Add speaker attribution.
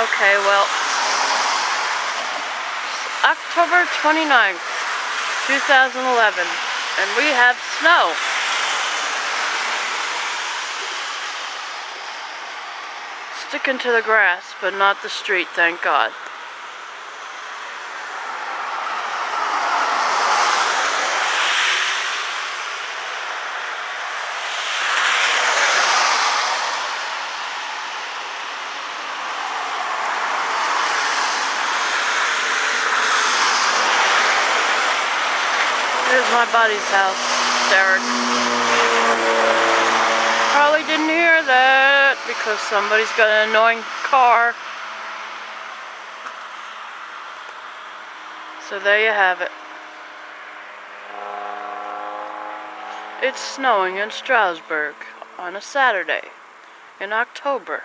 Speaker 1: Okay, well, October 29th, 2011, and we have snow. Sticking to the grass, but not the street, thank God. Here's my buddy's house, Derek. Probably didn't hear that because somebody's got an annoying car. So there you have it. It's snowing in Strasbourg on a Saturday in October.